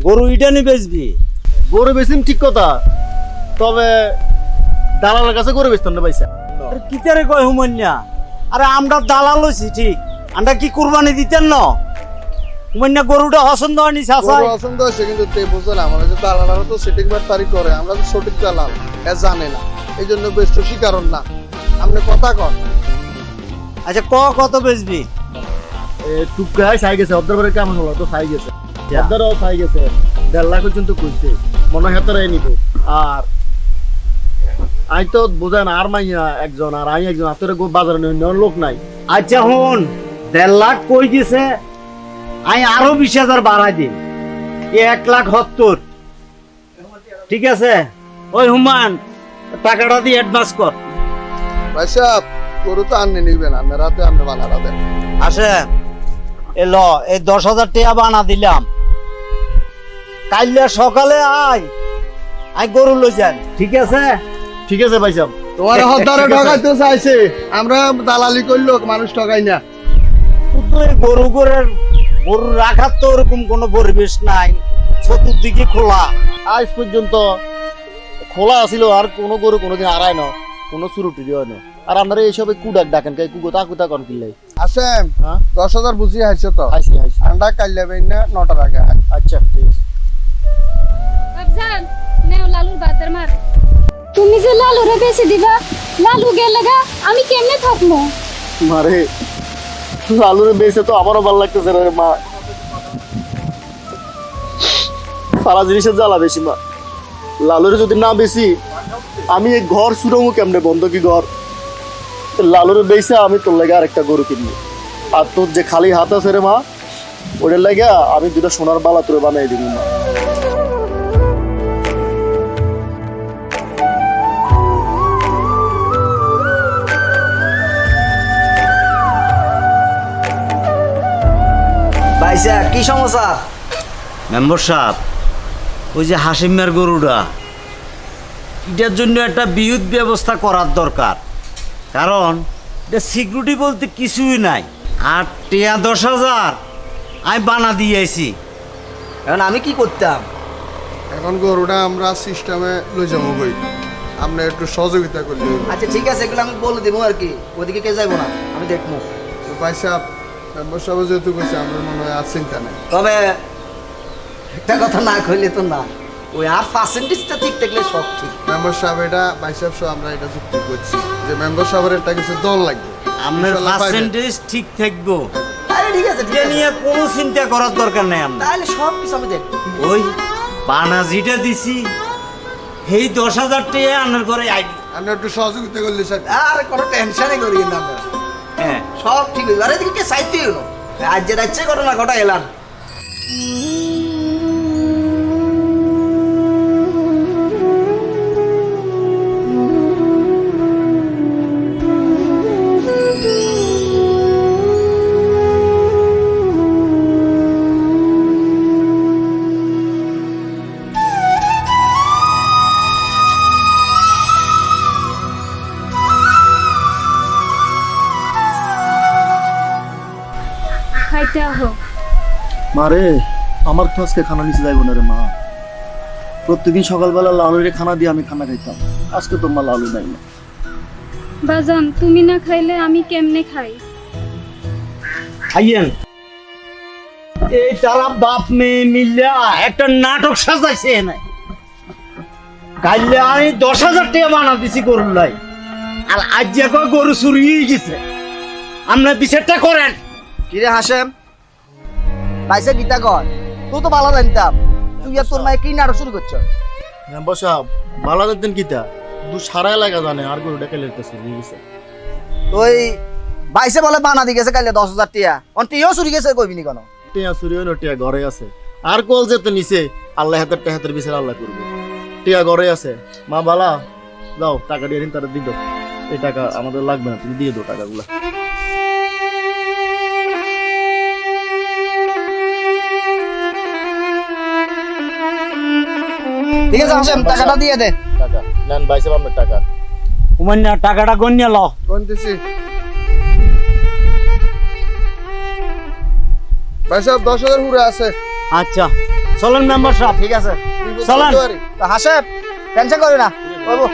গরু ইটা নি বেচবি? গরু বেচিম ঠিক কথা, তবে দালালের কাছে গরু বেচতাম না পয়সা। আরে কিতারে কয় হুমান্যা? আরে আমরা দালাল হইছি ঠিক, আমরা কি কুরবানি দিতেন না? হুমান্যা গরুটা পছন্দ হয়নি চাচাই। গরু পছন্দ হয়েছে কিন্তু তে বুঝে না, আমরা যে দালালরা তো সেটিং বার তারিখ করে, আমরা তো সঠিক দালাল এ জানে না, এই জন্য বেশ কারণ না। আপনি কথা কন। আচ্ছা কত বেচবি? টুকাই চাই গেছে, অর্ধের পরে কেমন হলো তো চাই গেছে, অর্ধেরও চাই গেছে, 1.5 লাখ পর্যন্ত কইছে, মনে হয় হাতে নিব। আর আই তো বুঝেন আর মাইয়া একজন আর আই একজন, হাতের বাজারে নেওয়ার লোক নাই। আচ্ছা হুন, 1.5 লাখ কই দিছে, আমি আরো 20,000 বাড়াই দিন, 1,70,000। ঠিক আছে? ওই হুমান, টাকাটা দিয়ে অ্যাডভান্স কর। ভাই সাহেব গরু তো আননি নিবেন, আপনি রাতে আপনি বানারা দেন। আসে এই 10,000 টাকা বানা দিলাম, কাইলে সকালে আই গরু লই যান। ঠিক আছে? ঠিক আছে ভাই সাহেব। তোমার হদ্দারে ঠকাইতে চাইছে, আমরা দালালি করলো মানুষ ঠকাই না। শুধু এই গরু রাখার তো ওরকম কোনো পরিবেশ নাই, চতুর্দিকে খোলা। আজ পর্যন্ত খোলা আছিল, আর কোনো গরু কোনোদিন আড়ায় না, কোনো চুরুটি হয় না। আর আপনারা এইসবে কুডাক ডাকেন, কে কুকুতা কুতা কন কিনলে? আসেন হ্যাঁ 10,000 বুঝিয়ে হাইছে তো, আইসি আইসি। আন্ডা কাইলে বেন না 9টার আগে। আচ্ছা ঠিক আছে। বাবজান নেও লালুর বাতের মার। তুমি যে লালুরে বেশি দিবা, লালু গেলে গা আমি কেমনে থাকবো? মারে লালুরে বেঁচে তো আমারও ভালো লাগতেছে রে মা, সারা জিনিসের জ্বালা বেশি মা। লালুরে যদি না বেশি আমি এই ঘর শুরমু কেমনে, বন্ধ কি ঘর? লালুরে বেঁচে আমি তোর লাগে আরেকটা গরু কিনবো, আর তোর যে খালি হাত আছে রে মা, ওটার লাগে আমি 2টা সোনার বালা তোরে বানাই দিব মা। ভাইসা কি সমস্যা? মেম্বার সাহেব, ওই যে হাসিম মিয়ার গরুটা, এটার জন্য একটা বিদ্যুৎ ব্যবস্থা করার দরকার, কারণ এটা সিকিউরিটি বলতে কিছুই নাই। আর টিয়া 10,000 আমি বানা দিয়েছি, এখন আমি কি করতাম? এখন গরুটা আমরা সিস্টেমে লই যাবো কই, আপনি একটু সহযোগিতা করলে। আচ্ছা ঠিক আছে, এগুলো আমি বলে দেবো আর কি, ওইদিকে কে যাইবো না, আমি দেখবো। ভাই সাহেব মেম্বার সাহেব যেহেতু কইছে, আমার মনে হয় আর চিন্তা নেই। তবে একটা কথা না কইলে তো না, ওই আর পার্সেন্টেজটা ঠিক থাকলে সব ঠিক। মেম্বার সাহেব এটা ভাই সাহেব সহ আমরা এটা যুক্তি করছি যে মেম্বার সাহেবের একটা কিছু দল লাগবে, আপনার ইনশাল্লাহ পাইবেন। পার্সেন্টেজ ঠিক থাকবো, আরে ঠিক আছে ঠিক এটা আছে, নিয়ে কোনো চিন্তা করার দরকার নেই। আপনার তাহলে সব কিছু আমি দেখবো। ওই বানা যেটা দিছি সেই 10,000 টাকা আপনার ঘরে আইবি। আপনি একটু সহযোগিতা করলে স্যার। আর কোনো টেনশনই করি না আপনারা, হ্যাঁ সব ঠিক হইবে। আর এদিকে সাইতেই হলো, আজ যে রাজ্যে ঘটনা ঘটা এলাম। খাইতে আহো। মারে আমার তো আজকে খানা নিচে যাইব না রে মা, প্রত্যেকদিন সকালবেলা লালুরে খানা দিয়ে আমি খানা খাইতাম, আজকে তো মা লালু নাই না। বাজান তুমি না খাইলে আমি কেমনে খাই? আইয়েন, এই তারা বাপ মেয়ে মিল্লা একটা নাটক সাজাইছে না, কাইলে আমি 10,000 টাকা বানা দিছি গরুর লাই, আর আজ যে কয় গরু চুরি হয়ে গেছে। আপনার বিচারটা করেন। কিরে হাসেম, পাইসা গীতা কর, তুই তো ভালো জানতাম, তুই আর তোর মায়ে কি নাটক শুরু করছ? মেম্বার সাহেব ভালো দেখতেন কিতা, সারা এলাকা জানে আর গরুটা কেলে গেছে। ওই বাইসে বলে বানা দি গেছে কাইলে 10,000 টিয়া, অন্তিও চুরি গেছে কইবি নি কেন? টিয়া চুরি হইলো, টিয়া ঘরে আছে, আর কল যেতে নিচে আল্লাহ হাতের বিচার আল্লাহ করবে। টিয়া ঘরে আছে, মা বালা যাও টাকা দিয়ে দিন, তারা দিল এই টাকা আমাদের লাগবে না, তুমি দিয়ে দাও টাকাগুলা। ঠিক আছে হাসেম, টাকাটা দিয়ে দে। টাকা নেন ভাই সাহেব, আপনার টাকা। উমান্যা টাকাটা গণ্যা ল। কোনতেছি ভাই সাহেব 10,000 পুরো আছে। আচ্ছা চলেন মেম্বার সাহেব। ঠিক আছে চলেন। তো হাসেব টেনশন করে না করবো